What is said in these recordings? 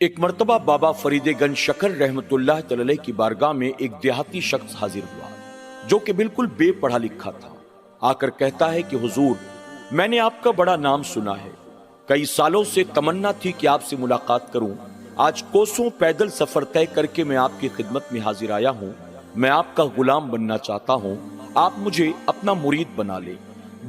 ایک مرتبہ بابا فرید گنج شکر رحمتullah تعالی کی بارگاہ میں ایک دیہاتی شخص حاضر ہوا جو کہ بالکل بے پڑھا لکھا تھا۔ آ کر کہتا ہے کہ حضور، میں نے آپ کا بڑا نام سنا ہے، کئی سالوں سے تمنا تھی کہ آپ سے ملاقات کروں۔ آج کوسوں پیدل سفر طے کر کے میں آپ کی خدمت میں حاضر آیا ہوں۔ میں آپ کا غلام بننا چاہتا ہوں، آپ مجھے اپنا مرید بنا لیں۔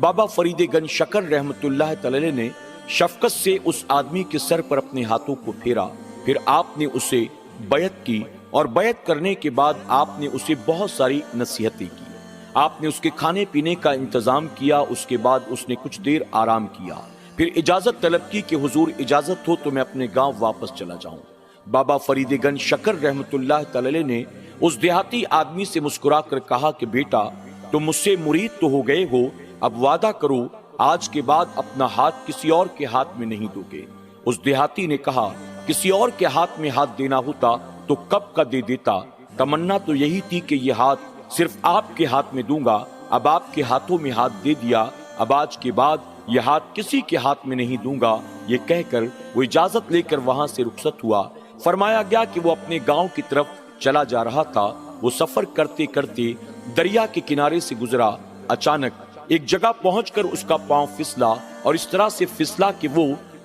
بابا فرید گنج شکر رحمتullah تعالی نے شفقت سے اس آدمی کے سر پر اپنے ہاتھوں کو پھیرا، پھر آپ نے اسے بیعت کی، اور بیعت کرنے کے بعد آپ نے اسے بہت ساری نصیحتیں کی۔ آپ نے اس کے کھانے پینے کا انتظام کیا، اس کے بعد اس نے کچھ دیر آرام کیا، پھر اجازت طلب کی کہ حضور اجازت ہو تو میں اپنے گاؤں واپس چلا جاؤں۔ بابا فرید گنج شکر رحمتullah تعالی نے اس دیہاتی آدمی سے مسکرا کر کہا کہ بیٹا، تم مجھ سے مرید تو ہو گئے ہو، اب وعدہ کرو آج کے بعد اپنا ہاتھ کسی اور کے ہاتھ میں نہیں دو گے۔ اس دیہاتی نے کہا، کسی اور کے ہاتھ میں ہاتھ دینا ہوتا تو کب کا دے دیتا، تمنا تو یہی تھی کہ یہ ہاتھ صرف آپ کے ہاتھ میں دوں گا، اب آپ کے ہاتھوں میں ہاتھ دے دیا، اب آج کے بعد یہ ہاتھ کسی کے ہاتھ میں نہیں دوں گا۔ یہ کہہ کر وہ اجازت لے کر وہاں سے رخصت ہوا۔ فرمایا گیا کہ وہ اپنے گاؤں کی طرف چلا جا رہا تھا۔ وہ سفر کرتے کرتے دریا کے کنارے سے گزرا۔ اچانک ایک جگہ پہنچ کر اس کا پاؤں پھسلا، اور اس طرح سے پھسلا کہ وہ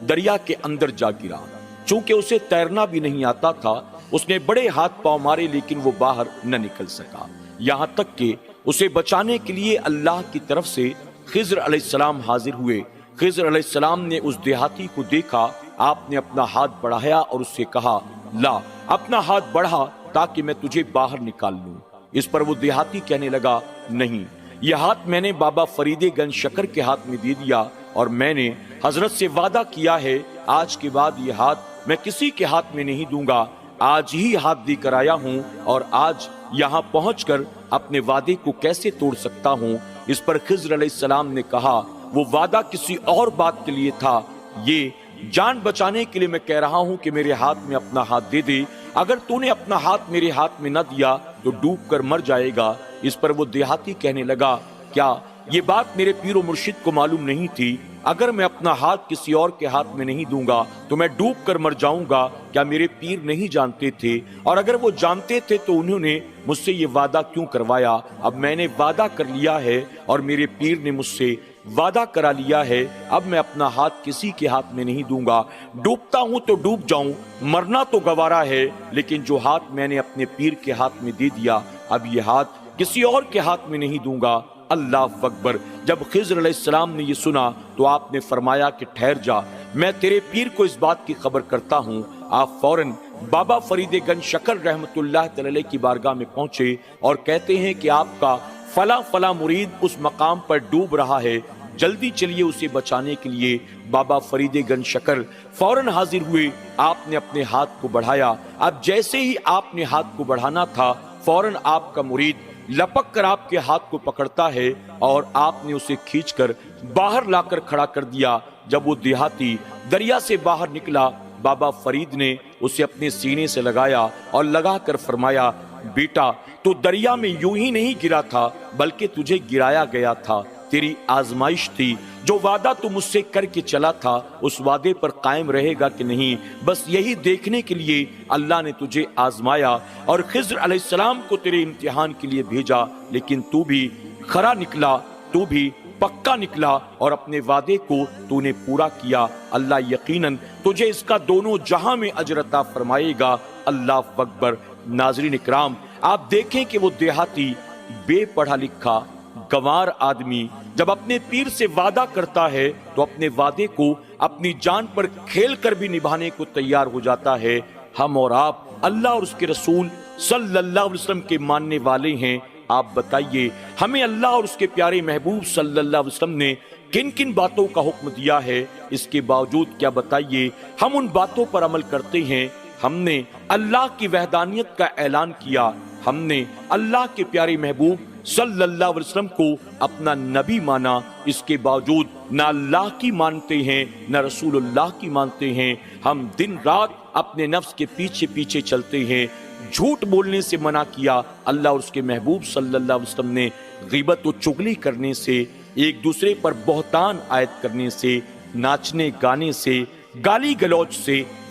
دریا کے اندر جا گرا۔ چونکہ اسے تیرنا بھی نہیں آتا تھا، اس نے بڑے ہاتھ پاؤں مارے لیکن وہ باہر نہ نکل سکا، یہاں تک کہ اسے بچانے کے لیے اللہ کی طرف سے خضر علیہ السلام حاضر ہوئے۔ خضر علیہ السلام نے اس دیہاتی کو دیکھا، آپ نے اپنا ہاتھ بڑھایا اور اس سے کہا، لا اپنا ہاتھ بڑھا تاکہ میں تجھے باہر نکال لوں۔ اس پر وہ دیہاتی کہنے لگا، نہیں، یہ ہاتھ میں نے بابا فرید گنج شکر کے ہاتھ میں دے دیا، اور میں نے حضرت سے وعدہ کیا ہے آج کے بعد یہ ہاتھ میں کسی کے ہاتھ میں نہیں دوں گا۔ آج ہی ہاتھ دے کر آیا ہوں، اور آج یہاں پہنچ کر اپنے وعدے کو کیسے توڑ سکتا ہوں؟ اس پر خضر علیہ السلام نے کہا، وہ وعدہ کسی اور بات کے لیے تھا، یہ جان بچانے کے لیے میں کہہ رہا ہوں کہ میرے ہاتھ میں اپنا ہاتھ دے دے۔ اگر تو نے اپنا ہاتھ میرے ہاتھ میں نہ دیا تو ڈوب کر مر جائے گا۔ اس پر وہ دیہاتی کہنے لگا، کیا یہ بات میرے پیر و مرشد کو معلوم نہیں تھی؟ اگر میں اپنا ہاتھ کسی اور کے ہاتھ میں نہیں دوں گا تو میں ڈوب کر مر جاؤں گا، کیا میرے پیر نہیں جانتے تھے؟ اور اگر وہ جانتے تھے تو انہوں نے مجھ سے یہ وعدہ کیوں کروایا؟ اب میں نے وعدہ کر لیا ہے اور میرے پیر نے مجھ سے وعدہ کرا لیا ہے، اب میں اپنا ہاتھ کسی کے ہاتھ میں نہیں دوں گا۔ ڈوبتا ہوں تو ڈوب جاؤں، مرنا تو گوارا ہے، لیکن جو ہاتھ میں نے اپنے پیر کے ہاتھ میں دے دیا، اب یہ ہاتھ کسی اور کے ہاتھ میں نہیں دوں گا۔ اللہ اکبر۔ جب خضر علیہ السلام نے یہ سنا تو آپ نے فرمایا کہ ٹھہر جا، میں تیرے پیر کو اس بات کی خبر کرتا ہوں۔ آپ فوراً بابا فرید گنج شکر رحمتullah تعالی کی بارگاہ میں پہنچے اور کہتے ہیں کہ آپ کا فلاں فلاں مرید اس مقام پر ڈوب رہا ہے، جلدی چلیے اسے بچانے کے لیے۔ بابا فرید گنج شکر فوراً حاضر ہوئے، آپ نے اپنے ہاتھ کو بڑھایا۔ اب جیسے ہی آپ نے ہاتھ کو بڑھانا تھا، فوراً آپ کا مرید لپک کر آپ کے ہاتھ کو پکڑتا ہے، اور آپ نے اسے کھینچ کر باہر لا کر کھڑا کر دیا۔ جب وہ دیہاتی دریا سے باہر نکلا، بابا فرید نے اسے اپنے سینے سے لگایا اور لگا کر فرمایا، بیٹا تو دریا میں یوں ہی نہیں گرا تھا بلکہ تجھے گرایا گیا تھا، تیری آزمائش تھی۔ جو وعدہ تو مجھ سے کر کے چلا تھا اس وعدے پر قائم رہے گا کہ نہیں، بس یہی دیکھنے کے لیے اللہ نے تجھے آزمایا اور خضر علیہ السلام کو تیرے امتحان کے لیے بھیجا، لیکن تو بھی کھرا نکلا، تو بھی پکا نکلا، اور اپنے وعدے کو تو نے پورا کیا۔ اللہ یقیناً تجھے اس کا دونوں جہاں میں اجر عطا فرمائے گا۔ اللہ اکبر۔ ناظرین اکرام، آپ دیکھیں کہ وہ دیہاتی بے پڑھا لکھا گنوار آدمی جب اپنے پیر سے وعدہ کرتا ہے تو اپنے وعدے کو اپنی جان پر کھیل کر بھی نبھانے کو تیار ہو جاتا ہے۔ ہم اور آپ اللہ اور اس کے رسول صلی اللہ علیہ وسلم کے ماننے والے ہیں۔ آپ بتائیے ہمیں اللہ اور اس کے پیارے محبوب صلی اللہ علیہ وسلم نے کن کن باتوں کا حکم دیا ہے؟ اس کے باوجود کیا بتائیے ہم ان باتوں پر عمل کرتے ہیں؟ ہم نے اللہ کی وحدانیت کا اعلان کیا، ہم نے اللہ کے پیارے محبوب صلی اللہ علیہ وسلم کو اپنا نبی مانا، اس کے باوجود نہ اللہ کی مانتے ہیں نہ رسول اللہ کی مانتے ہیں۔ ہم دن رات اپنے نفس کے پیچھے پیچھے چلتے ہیں۔ جھوٹ بولنے سے منع کیا، اللہ اور اس کے محبوب صلی اللہ علیہ وسلم نے غیبت و چغلی کرنے سے، ایک دوسرے پر بہتان عائد کرنے سے، ناچنے گانے سے، گالی گلوچ سے،